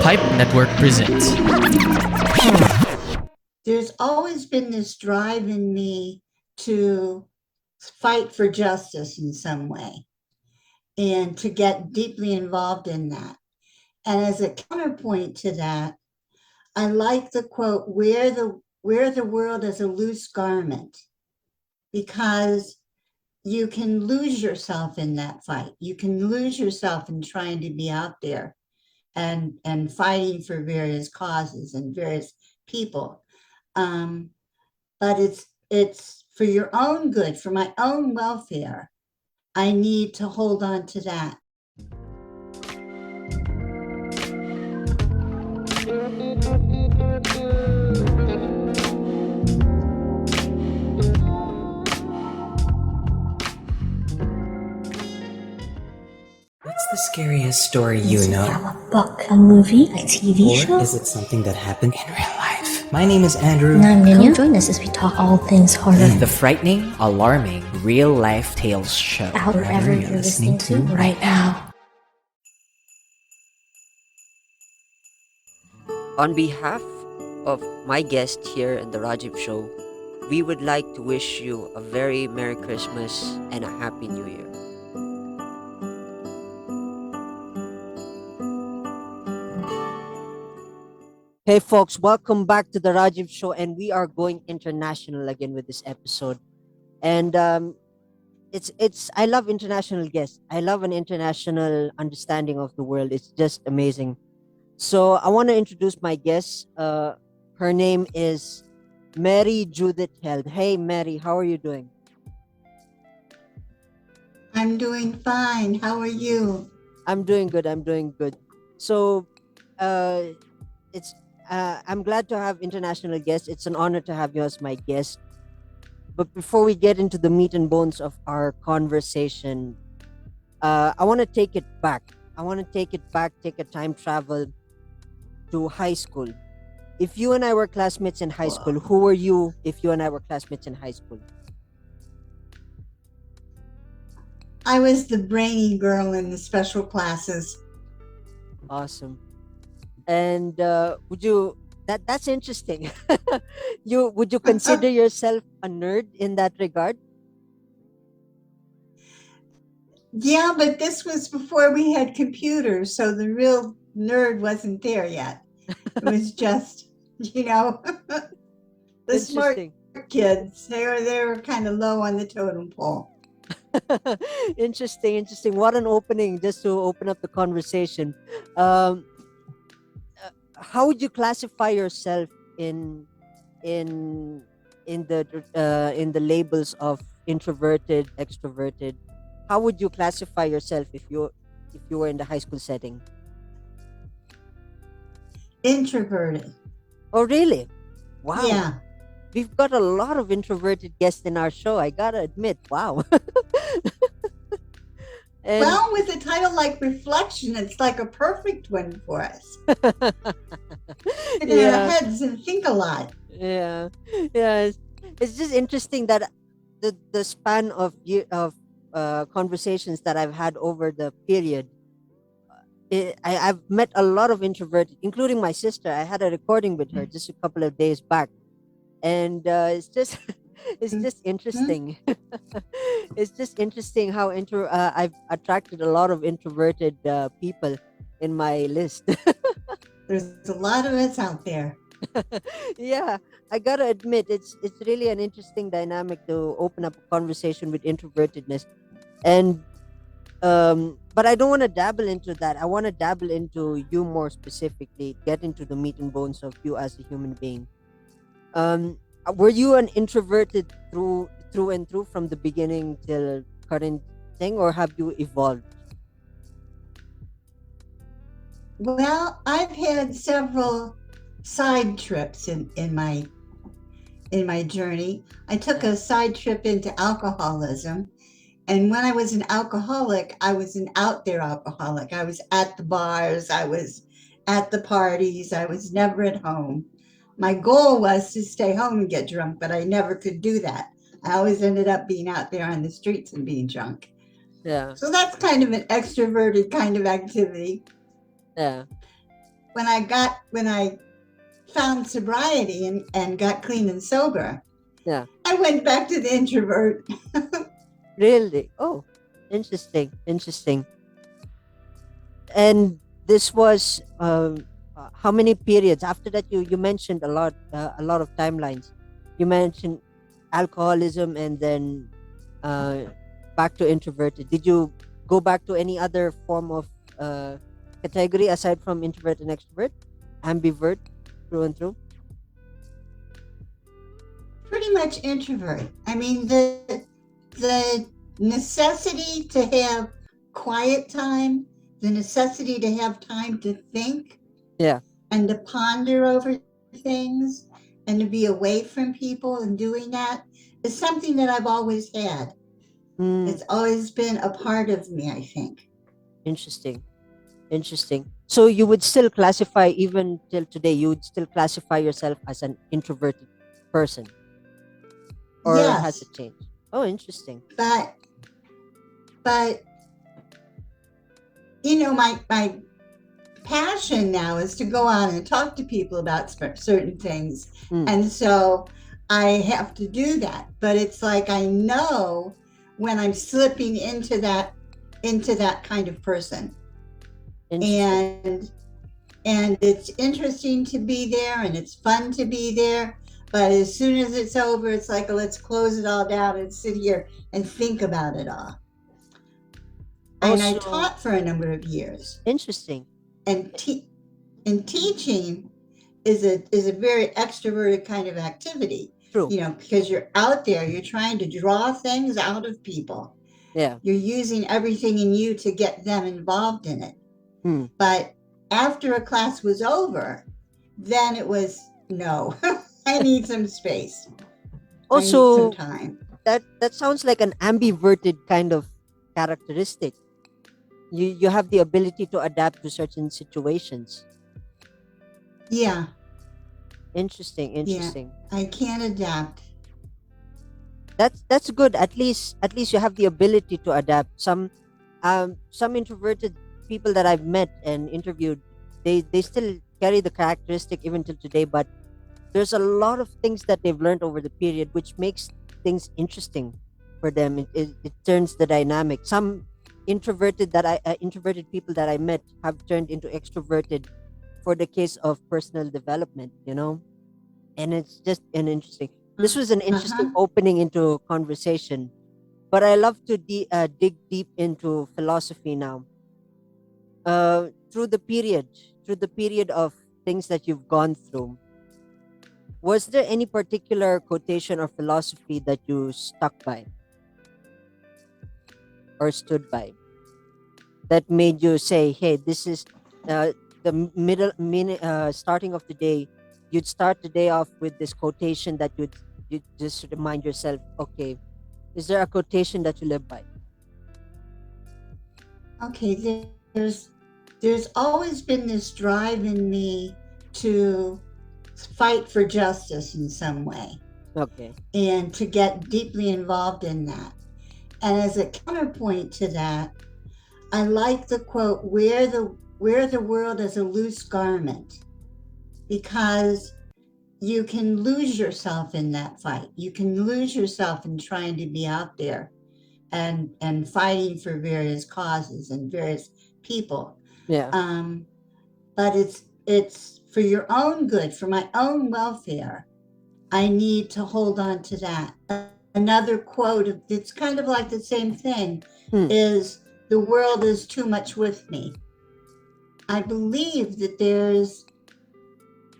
Pipe Network presents. There's always been this drive in me to fight for justice in some way and to get deeply involved in that. And as a counterpoint to that, I like the quote, wear the world as a loose garment, because you can lose yourself in that fight. You can lose yourself in trying to be out there and fighting for various causes and various people. Um, but it's for your own good, for my own welfare. I need to hold on to that. What's the scariest story you know? A book, a movie, a TV show? Or is it something that happened in real life? My name is Andrew. And I'm Nina. Come join us as we talk all things horror. The frightening, alarming, real-life tales show. Out wherever you're listening to right now. On behalf of my guest here in the Rajiv Show, we would like to wish you a very Merry Christmas and a Happy New Year. Hey folks, welcome back to the Rajiv Show, and we are going international again with this episode. And it's I love international guests. I love an international understanding of the world. It's just amazing. So I want to introduce my guest. Her name is Mary Judith Held. Hey Mary, how are you doing? I'm doing fine. How are you? I'm doing good. I'm doing good. So it's I'm glad to have international guests. It's an honor to have you as my guest. But before we get into the meat and bones of our conversation, I want to take it back. Take a time travel to high school. If you and I were classmates in high school, who were you if you and I were classmates in high school? I was the brainy girl in the special classes. Awesome. And that's interesting. Would you consider yourself a nerd in that regard? Yeah, but this was before we had computers, so the real nerd wasn't there yet. It was just, the smart kids. They were kind of low on the totem pole. Interesting. What an opening, just to open up the conversation. How would you classify yourself in the labels of introverted, extroverted? How would you classify yourself if you were in the high school setting? Introverted. Oh, really? Wow. Yeah. We've got a lot of introverted guests in our show, I gotta admit. Wow. Well, with a title like Reflection, it's like a perfect one for us. In our heads and think a lot. Yeah. It's just interesting that the span of conversations that I've had over the period, I've met a lot of introverted, including my sister. I had a recording with her just a couple of days back, and it's just interesting. It's just interesting how I've attracted a lot of introverted people in my list. There's a lot of us out there. Yeah, I gotta admit, it's really an interesting dynamic to open up a conversation with introvertedness, and but I don't want to dabble into that. I want to dabble into you more specifically, get into the meat and bones of you as a human being. Were you an introverted through and through from the beginning till current thing, or have you evolved? Well, I've had several side trips in my journey. I took a side trip into alcoholism, and when I was an alcoholic, I was an out there alcoholic. I was at the bars, I was at the parties, I was never at home. My goal was to stay home and get drunk, but I never could do that. I always ended up being out there on the streets and being drunk. Yeah. So that's kind of an extroverted kind of activity. Yeah. when I found sobriety and got clean and sober, Yeah. I went back to the introvert. Really? Oh, interesting. Interesting. And this was how many periods after that? You mentioned a lot of timelines. You mentioned alcoholism and then uh, back to introverted. Did you go back to any other form of uh, category aside from introvert and extrovert? Ambivert through and through? Pretty much introvert. I mean, the necessity to have quiet time, the necessity to have time to think Yeah. and to ponder over things and to be away from people and doing that is something that I've always had. Hmm. It's always been a part of me, I think. Interesting. Interesting. So you would still classify, even till today, you would still classify yourself as an introverted person, or has Yes, it changed? Oh, interesting. but but my passion now is to go on and talk to people about certain things. Hmm. And so I have to do that. But it's like I know when I'm slipping into that kind of person. Interesting. And it's interesting to be there and it's fun to be there. But as soon as it's over, it's like, let's close it all down and sit here and think about it all. And I Also, taught for a number of years. interesting. And and teaching is a very extroverted kind of activity, True. because you're out there, you're trying to draw things out of people. Yeah. You're using everything in you to get them involved in it. Hmm. But after a class was over, then it was no, I need some space. I need some Also, time. that sounds like an ambiverted kind of characteristic. You have the ability to adapt to certain situations. Yeah, Interesting. yeah. Interesting. I can adapt. That's good. At least you have the ability to adapt. Some introverted people that I've met and interviewed, they still carry the characteristic even till today, but there's a lot of things that they've learned over the period which makes things interesting for them. It turns the dynamic. Some introverted people that I met have turned into extroverted for the case of personal development, and it's just an interesting. This was an interesting Uh-huh. opening into conversation, but I love to dig deep into philosophy now. Through the period of things that you've gone through, was there any particular quotation or philosophy that you stuck by or stood by that made you say, "Hey, this is the middle minute starting of the day." You'd start the day off with this quotation that you just remind yourself, "Okay, is there a quotation that you live by?" Okay, there's always been this drive in me to fight for justice in some way Okay. and to get deeply involved in that. And as a counterpoint to that, I like the quote, wear the world as a loose garment, because you can lose yourself in that fight. You can lose yourself in trying to be out there and fighting for various causes and various people. Yeah. Um, but it's for your own good, for my own welfare. I need to hold on to that. Another quote, it's kind of like the same thing, Hmm. is the world is too much with me. I believe that there's,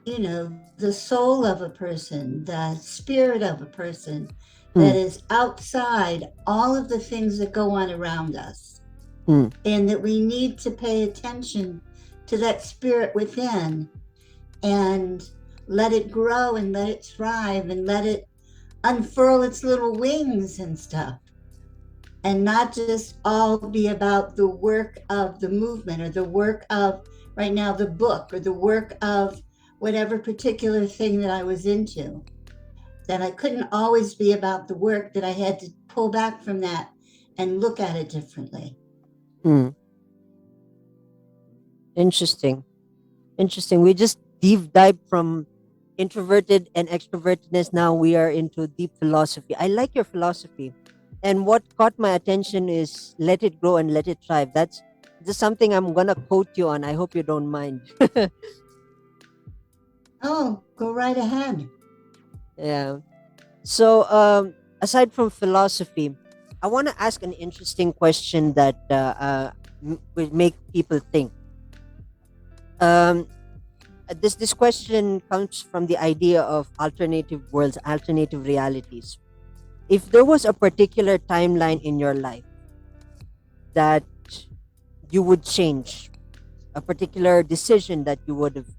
the soul of a person, the spirit of a person Hmm. that is outside all of the things that go on around us. Hmm. And that we need to pay attention to that spirit within and let it grow and let it thrive and let it unfurl its little wings and stuff, and not just all be about the work of the movement or the work of right now the book or the work of whatever particular thing that I was into. That I couldn't always be about the work, that I had to pull back from that and look at it differently. Hmm. Interesting. Interesting. We just deep dive from introverted and extrovertedness. Now we are into deep philosophy. I like your philosophy. And what caught my attention is let it grow and let it thrive. That's just something I'm gonna quote you on. I hope you don't mind. Oh, go right ahead. Yeah. So, aside from philosophy, I want to ask an interesting question that will make people think. Um, this question comes from the idea of alternative worlds, alternative realities. If there was a particular timeline in your life that you would change, a particular decision that you would have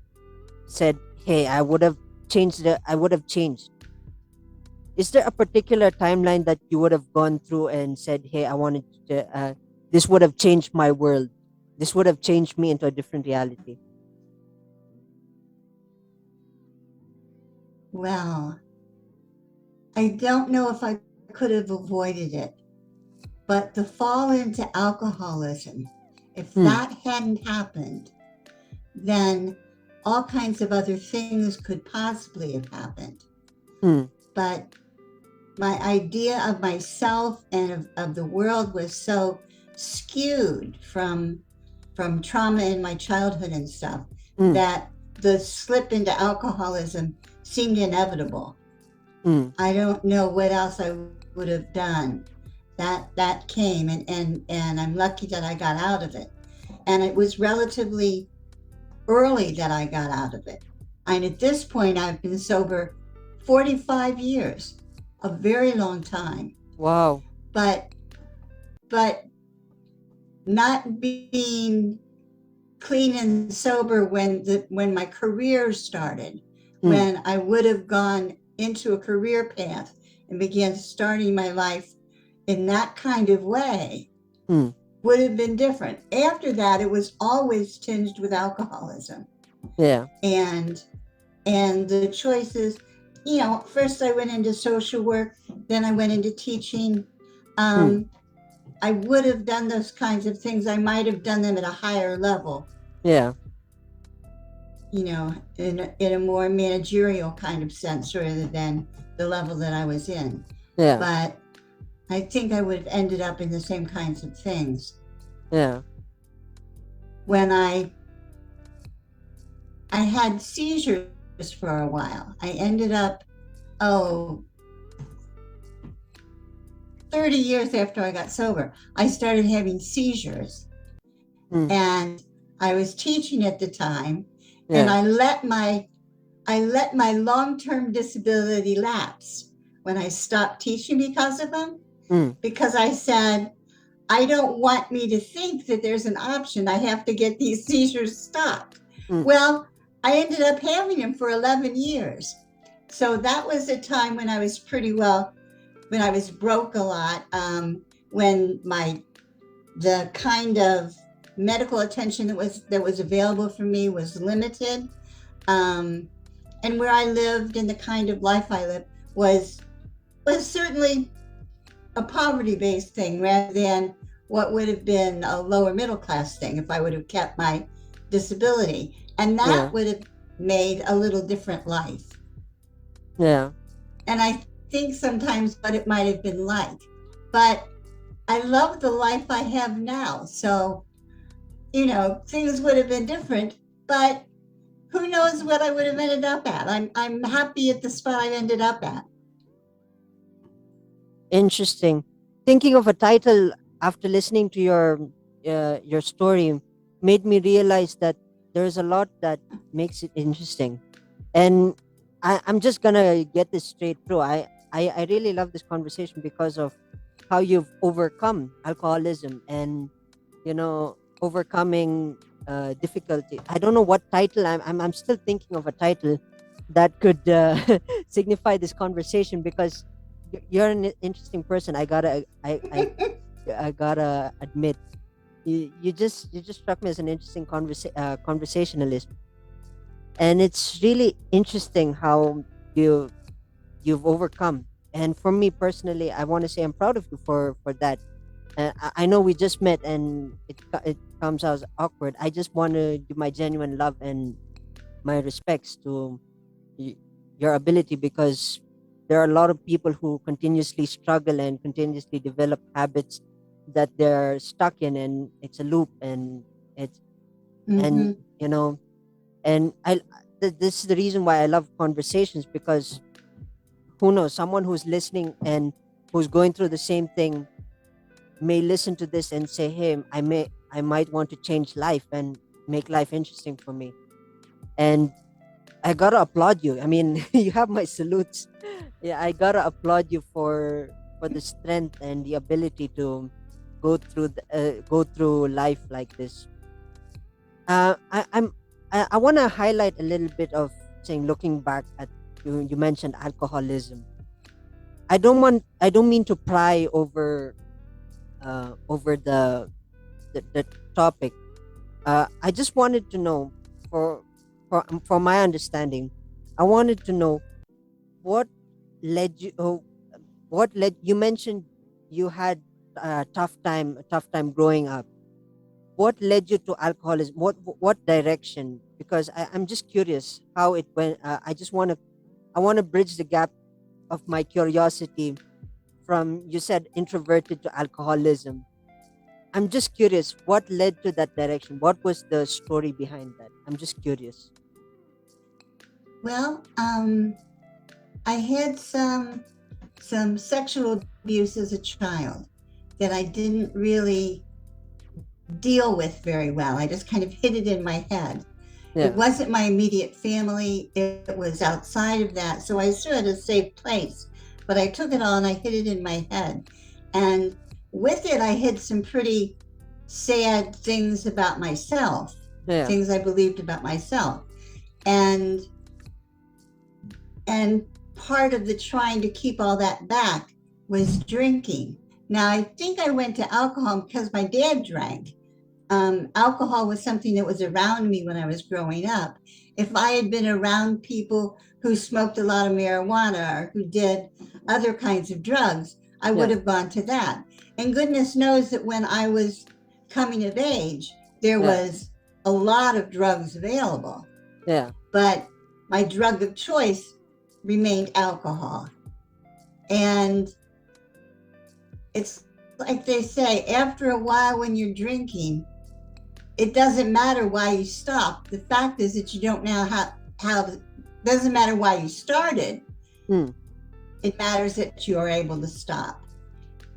said, "Hey, I would have changed the, I would have changed." Is there a particular timeline that you would have gone through and said, "Hey, I wanted to, this would have changed my world. This would have changed me into a different reality." Well, I don't know if I could have avoided it, but the fall into alcoholism, if Hmm. that hadn't happened, then all kinds of other things could possibly have happened. Hmm. But my idea of myself and of the world was so skewed from trauma in my childhood and stuff Hmm. that the slip into alcoholism seemed inevitable. Hmm. I don't know what else I would have done. That came, and I'm lucky that I got out of it. And it was relatively early that I got out of it. And at this point, I've been sober 45 years, a very long time. Wow. But not being clean and sober when my career started, when I would have gone into a career path and began starting my life in that kind of way, would have been different. After that, it was always tinged with alcoholism. Yeah. And the choices, first I went into social work, then I went into teaching. I would have done those kinds of things. I might have done them at a higher level, Yeah. in a more managerial kind of sense rather than the level that I was in. Yeah. But I think I would have ended up in the same kinds of things. Yeah. When I had seizures for a while, I ended up, 30 years after I got sober, I started having seizures. And I was teaching at the time, and I let my long-term disability lapse when I stopped teaching because of them. Because I said, I don't want me to think that there's an option. I have to get these seizures stopped. Well, I ended up having them for 11 years. So that was a time when I was when I was broke a lot, when the kind of medical attention that was available for me was limited. And where I lived and the kind of life I lived was certainly a poverty-based thing rather than what would have been a lower middle class thing if I would have kept my disability. And that would have made a little different life. Yeah. And I think sometimes what it might have been like. But I love the life I have now. So, things would have been different, but who knows what I would have ended up at. I'm happy at the spot I ended up at. Interesting. Thinking of a title after listening to your story made me realize that there's a lot that makes it interesting. And I'm just gonna get this straight through. I really love this conversation because of how you've overcome alcoholism and overcoming difficulty. I don't know what title. I'm still thinking of a title that could signify this conversation because you're an interesting person. I gotta admit, you just struck me as an interesting conversationalist, and it's really interesting how you've overcome. And for me personally, I want to say I'm proud of you for that. I know we just met and it comes out awkward. I just want to give my genuine love and my respects to y- your ability, because there are a lot of people who continuously struggle and continuously develop habits that they're stuck in, and it's a loop, and it's and Mm-hmm. you know and this is the reason why I love conversations, because who knows, someone who's listening and who's going through the same thing may listen to this and say, hey, I might want to change life and make life interesting for me. And I gotta applaud you. I mean, you have my salutes. Yeah, I gotta applaud you for the strength and the ability to go through life like this. I want to highlight a little bit of saying, looking back at you mentioned alcoholism. I don't mean to pry over the topic. I just wanted to know, for for my understanding, I wanted to know what led you. What led you mentioned you had a tough time growing up. What led you to alcoholism? What direction? Because I'm just curious how it went. I want to bridge the gap of my curiosity from, you said, introverted to alcoholism. I'm just curious what led to that direction. What was the story behind that? I'm just curious. Well, I had some sexual abuse as a child that I didn't really deal with very well. I just kind of hid it in my head. It Yeah. wasn't my immediate family, it was outside of that. So I still had a safe place, but I took it all and I hid it in my head. And with it, I hid some pretty sad things about myself, Yeah. things I believed about myself. And and part of the trying to keep all that back was drinking. Now, I think I went to alcohol because my dad drank. Alcohol was something that was around me when I was growing up. If I had been around people who smoked a lot of marijuana or who did other kinds of drugs, I would Yeah. have gone to that. And goodness knows that when I was coming of age, there Yeah. was a lot of drugs available, Yeah. but my drug of choice remained alcohol. And it's like they say, after a while when you're drinking, it doesn't matter why you stop. The fact is that you don't know how doesn't matter why you started. Hmm. It matters that you are able to stop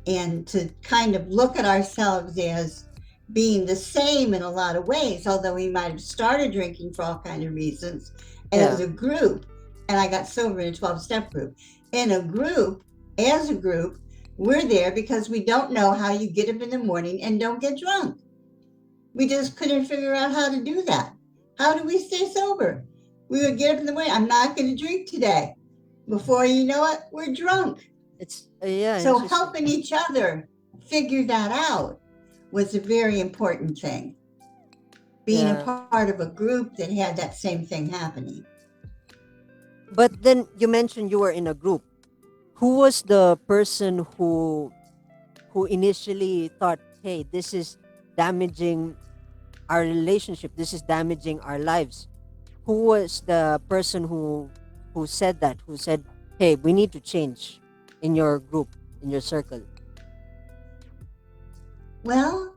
and to kind of look at ourselves as being the same in a lot of ways, although we might have started drinking for all kinds of reasons as Yeah. a group. And I got sober in a 12-step group. In a group, as a group, we're there because we don't know how you get up in the morning and don't get drunk. We just couldn't figure out how to do that. How do we stay sober? We would get up in the morning, I'm not going to drink today. Before you know it, we're drunk. It's yeah, So interesting. helping each other figure that out was a very important thing. Being a Yeah. part of a group that had that same thing happening. But then you mentioned you were in a group. Who was the person who initially thought, "Hey, this is damaging our relationship. This is damaging our lives." Who was the person who said that? Who said, "Hey, we need to change in your group, in your circle"? Well,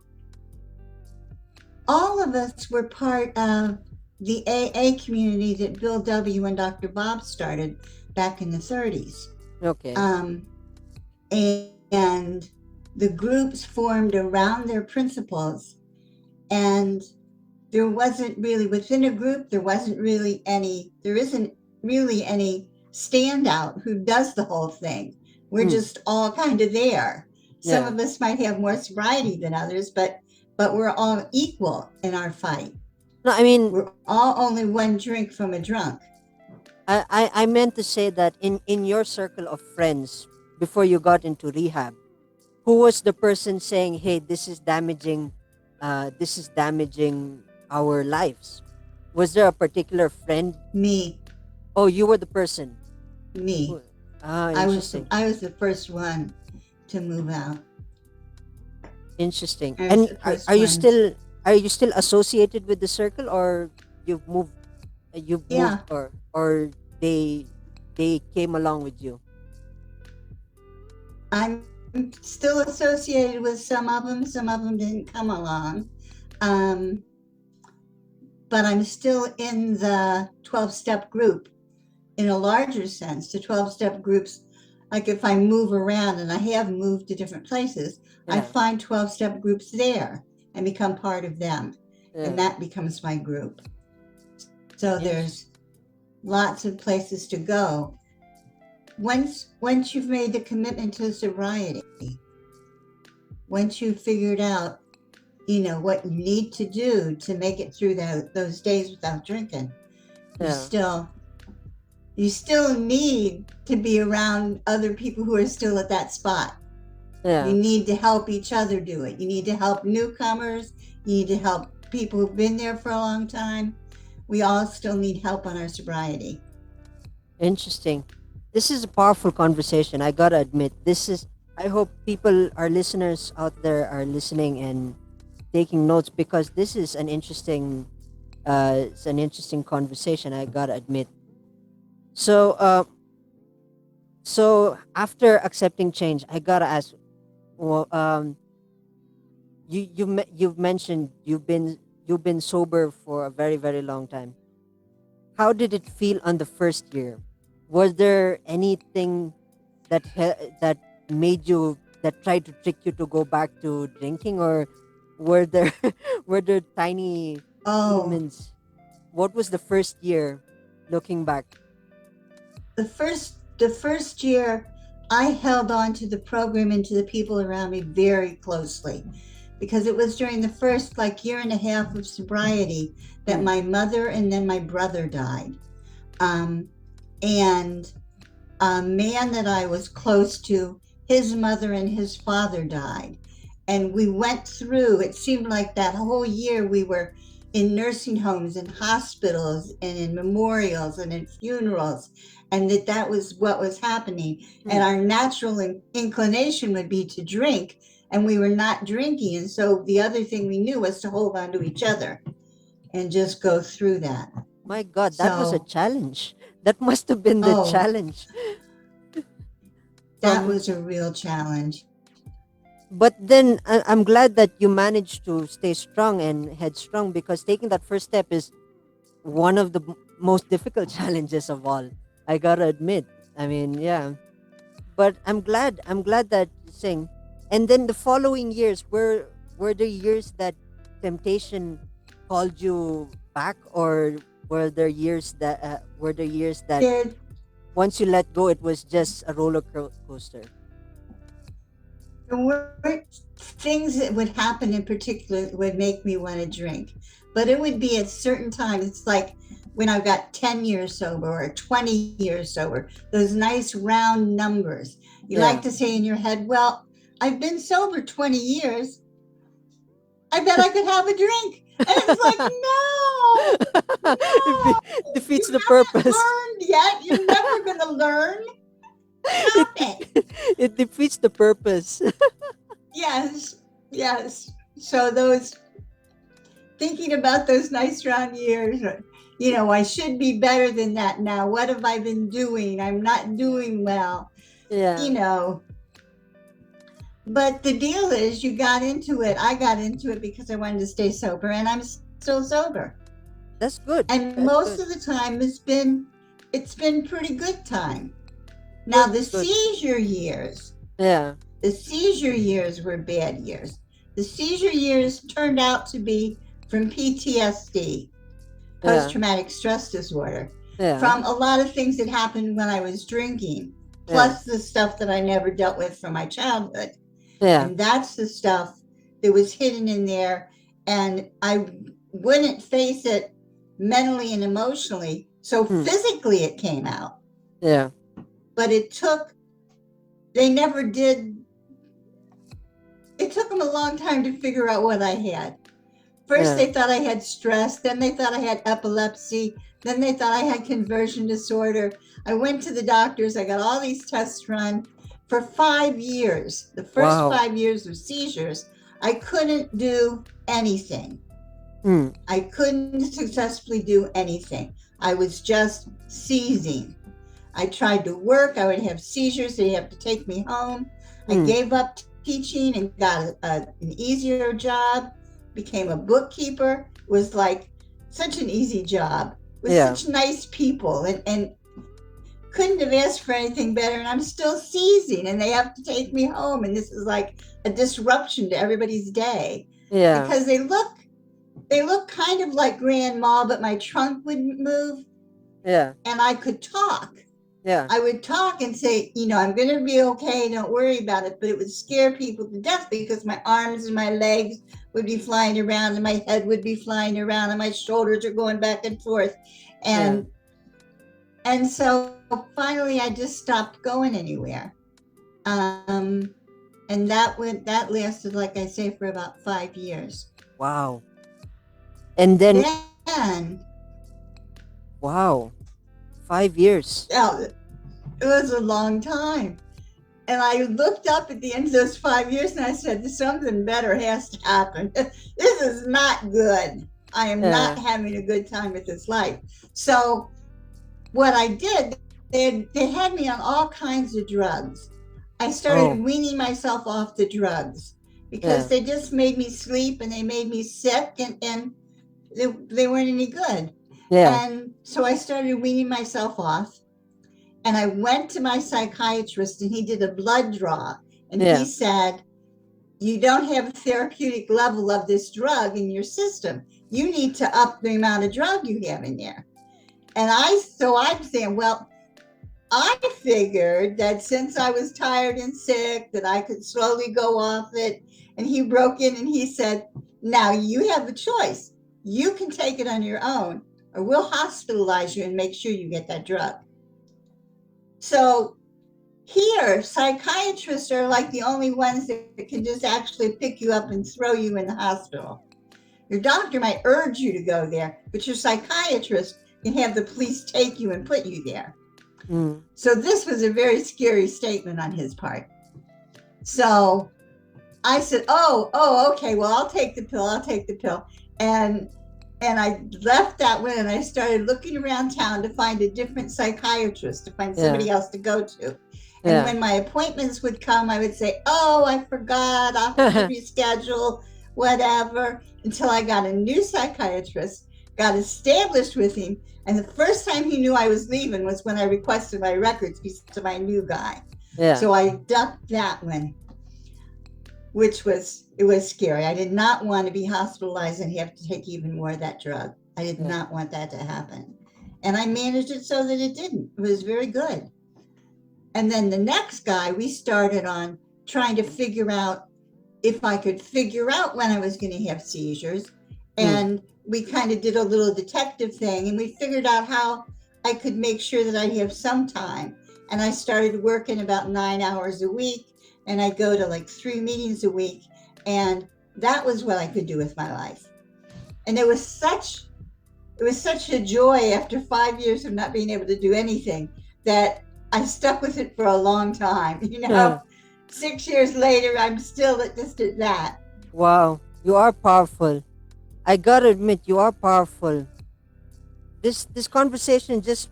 all of us were part of the AA community that Bill W. and Dr. Bob started back in the 30s. Okay. And the groups formed around their principles. And there wasn't really, within a group, there isn't really any standout who does the whole thing. We're Hmm. just all kind of there. Some Yeah. of us might have more sobriety than others, but we're all equal in our fight. No, I mean, We're all only one drink from a drunk. I meant to say that in your circle of friends before you got into rehab, who was the person saying, "Hey, this is damaging our lives"? Was there a particular friend? Me, Oh, you were the person. me. Who- Ah, I was interesting. I was the first one to move out. Interesting. I was And the first are you one. still associated with the circle, or you've moved you've moved, Yeah, or they came along with you? I'm still associated with some of them. Some of them didn't come along. Um, but I'm still in the 12-step group in a larger sense. The 12-step groups, like if I move around, and I have moved to different places, I Yeah, find 12-step groups there and become part of them. And yeah. that becomes my group. So Interesting. there's lots of places to go. Once you've made the commitment to sobriety, once you've figured out, what you need to do to make it through those days without drinking, you Yeah, still you still need to be around other people who are still at that spot. You yeah. need to help each other do it. You need to help newcomers. You need to help people who've been there for a long time. We all still need help on our sobriety. Interesting. This is a powerful conversation. I gotta admit, this is. I hope people, our listeners out there, are listening and taking notes, because this is an interesting. It's an interesting conversation. I gotta admit. So, so after accepting change, I gotta ask. Well, you've mentioned you've been sober for a very very long time. How did it feel on the first year? Was there anything that made you, that tried to trick you to go back to drinking, or were there were there tiny Oh, moments? What was the first year, looking back? the first year, I held on to the program and to the people around me very closely, because it was during the first year and a half of sobriety that Hmm. my mother and then my brother died. Um, and a man that I was close to, his mother and his father died. And we went through, it seemed like that whole year we were in nursing homes and hospitals and in memorials and in funerals, and that was what was happening. And Hmm. our natural inclination would be to drink, and we were not drinking. And so the other thing we knew was to hold on to each other and just go through that. My God, that was a So, challenge. That must have been the oh, challenge. that From was a real challenge. But then I'm glad that you managed to stay strong and headstrong, because taking that first step is one of the most difficult challenges of all. I gotta admit. I mean, yeah. But I'm glad that you're saying. And then the following years were the years that temptation called you back, or were there years that There, once you let go, it was just a roller coaster? there weren't things that would happen in particular that would make me want to drink, but it would be at certain times. It's like when I got 10 years sober or 20 years sober, those nice round numbers. You like Yeah. to say in your head, well, I've been sober 20 years. I bet I could have a drink. And it's like, no, It no, defeats you the haven't purpose. learned yet. You're never going to learn. it Stop it. it defeats the purpose. Yes, yes. So those thinking about those nice round years, I should be better than that now. What have I been doing? I'm not doing well, you Yeah, know. But the deal is, you got into it. I got into it because I wanted to stay sober, and I'm still sober. that's good. And That's most good. of the time, it's been pretty good time. Now Good. Good. Yeah. the seizure years were bad years. The seizure years turned out to be from PTSD, post Yeah. traumatic stress disorder, Yeah. from a lot of things that happened when I was drinking, Yeah. plus the stuff that I never dealt with from my childhood. Yeah. And that's the stuff that was hidden in there. And I wouldn't face it mentally and emotionally. So Hmm. physically, it came out. Yeah. But they never did. It took them a long time to figure out what I had. First, Yeah. they thought I had stress. Then they thought I had epilepsy. Then they thought I had conversion disorder. I went to the doctors. I got all these tests run for 5 years. The first Wow. 5 years of seizures, I couldn't do anything. Hmm. I couldn't successfully do anything. I was just seizing. I tried to work. I would have seizures. They'd have to take me home. I gave up teaching and got an easier job, became a bookkeeper. It was like such an easy job with such nice people, and couldn't have asked for anything better. And I'm still seizing and they have to take me home. And this is like a disruption to everybody's day because they look kind of like grandma, but my trunk wouldn't move. Yeah. And I could talk. Yeah. I would talk and say, I'm going to be okay. Don't worry about it. But it would scare people to death because my arms and my legs would be flying around and my head would be flying around and my shoulders are going back and forth. And so finally I just stopped going anywhere. And that lasted, like I say, for about 5 years. Wow. And then wow, 5 years. Yeah, it was a long time. And I looked up at the end of those 5 years and I said, something better has to happen. This is not good. I am not having a good time with this life. So what I did, they had me on all kinds of drugs. I started weaning myself off the drugs because they just made me sleep and they made me sick and they weren't any good. And so I started weaning myself off. And I went to my psychiatrist and he did a blood draw. And he said, you don't have a therapeutic level of this drug in your system. You need to up the amount of drug you have in there. And I'm saying, well, I figured that since I was tired and sick, that I could slowly go off it. And he broke in and he said, now you have a choice. You can take it on your own, or we'll hospitalize you and make sure you get that drug. So here, psychiatrists are like the only ones that can just actually pick you up and throw you in the hospital. Your doctor might urge you to go there, but your psychiatrist can have the police take you and put you there. So this was a very scary statement on his part. So I said, oh, okay, well, I'll take the pill. And I left that one and I started looking around town to find a different psychiatrist, to find somebody else to go to. And when my appointments would come, I would say, oh, I forgot, I'll have to reschedule, whatever, until I got a new psychiatrist, got established with him. And the first time he knew I was leaving was when I requested my records to my new guy. So I ducked that one, it was scary. I did not want to be hospitalized and have to take even more of that drug. I did not want that to happen. And I managed it so that it didn't. It was very good. And then the next guy, we started on trying to figure out if I could figure out when I was going to have seizures. And we kind of did a little detective thing and we figured out how I could make sure that I'd have some time. And I started working about 9 hours a week and I'd go to like 3 meetings a week. And that was what I could do with my life. And it was such a joy after 5 years of not being able to do anything that I stuck with it for a long time. 6 years later, I'm still just at that. Wow, you are powerful. I gotta admit, you are powerful. This conversation just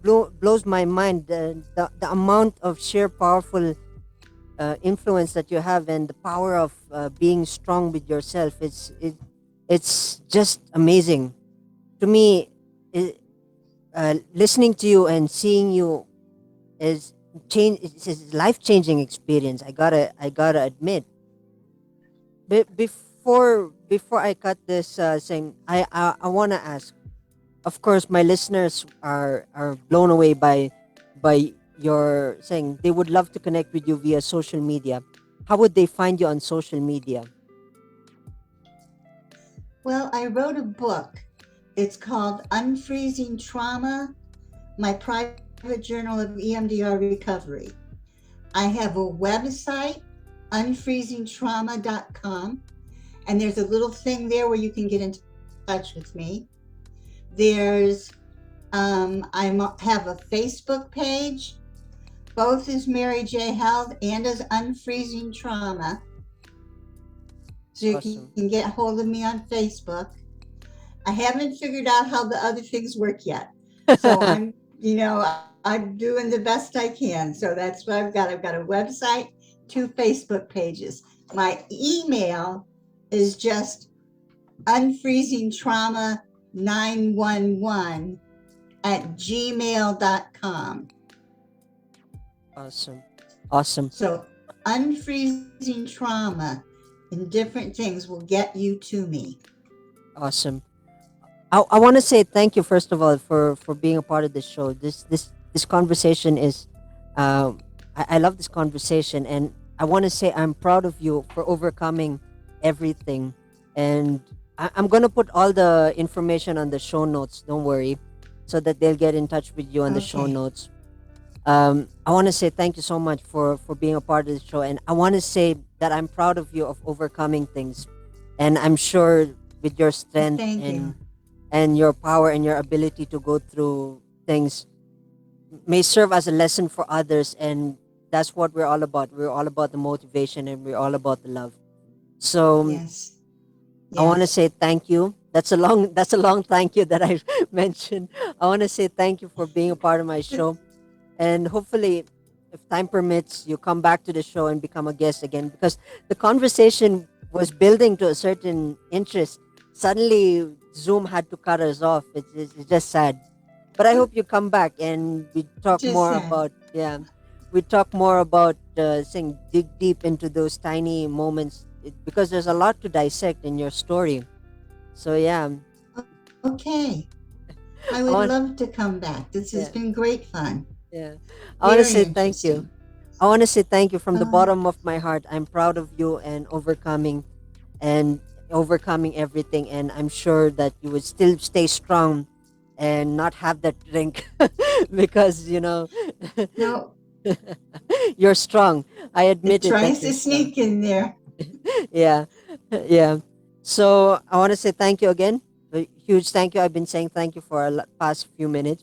blows my mind. The amount of sheer powerful influence that you have and the power of being strong with yourself. It's just amazing to me. Listening to you and seeing you is it's a life-changing experience. I gotta admit. Before I cut this thing, I wanna ask. Of course, my listeners are blown away by your saying they would love to connect with you via social media. How would they find you on social media? Well, I wrote a book. It's called Unfreezing Trauma, My Private Journal of EMDR Recovery. I have a website, unfreezingtrauma.com, and there's a little thing there where you can get in touch with me. There's, I have a Facebook page, both as Mary J. Held and as Unfreezing Trauma. So you can get hold of me on Facebook. I haven't figured out how the other things work yet. So I'm doing the best I can. So that's what I've got. I've got a website, 2 Facebook pages. My email is just unfreezingtrauma911@gmail.com. Awesome. Awesome. So unfreezing trauma and different things will get you to me. Awesome. I want to say thank you first of all for being a part of the show. This conversation is, I love this conversation, and I want to say I'm proud of you for overcoming everything. And I'm gonna put all the information on the show notes. Don't worry, so that they'll get in touch with you on the show Okay. notes. I want to say thank you so much for being a part of the show, and I want to say that I'm proud of you of overcoming things, and I'm sure with your strength Thank you. and your power and your ability to go through things may serve as a lesson for others, and that's what we're all about. We're all about the motivation, and we're all about the love. So Yes. I want to Yes. say thank you. That's a long thank you that I mentioned. I want to say thank you for being a part of my show, and hopefully, if time permits, you come back to the show and become a guest again, because the conversation was building to a certain interest. Suddenly Zoom had to cut us off. It's just sad, but I hope you come back and we talk Just more said. about, yeah, we talk more about, saying, dig deep into those tiny moments, because there's a lot to dissect in your story. So yeah, Okay. I I would want, love to come back. This has yeah, been great fun. yeah, I want to Very say thank you. interesting. I want to say thank you from the Uh, bottom of my heart. I'm proud of you and and overcoming everything, and I'm sure that you would still stay strong and not have that drink because no, you're strong. I it admit it that tries you're to strong. sneak in there. Yeah. Yeah. So I want to say thank you again. A huge thank you. I've been saying thank you for past few minutes.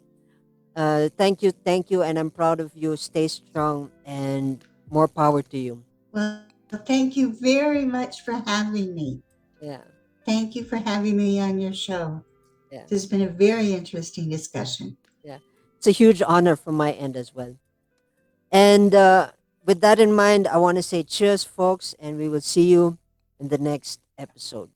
Thank you, and I'm proud of you. Stay strong, and more power to you. Well, thank you very much for having me. Yeah. Thank you for having me on your show. Yeah. This has been a very interesting discussion. Yeah. It's a huge honor from my end as well. And with that in mind, I want to say cheers, folks, and we will see you in the next episode.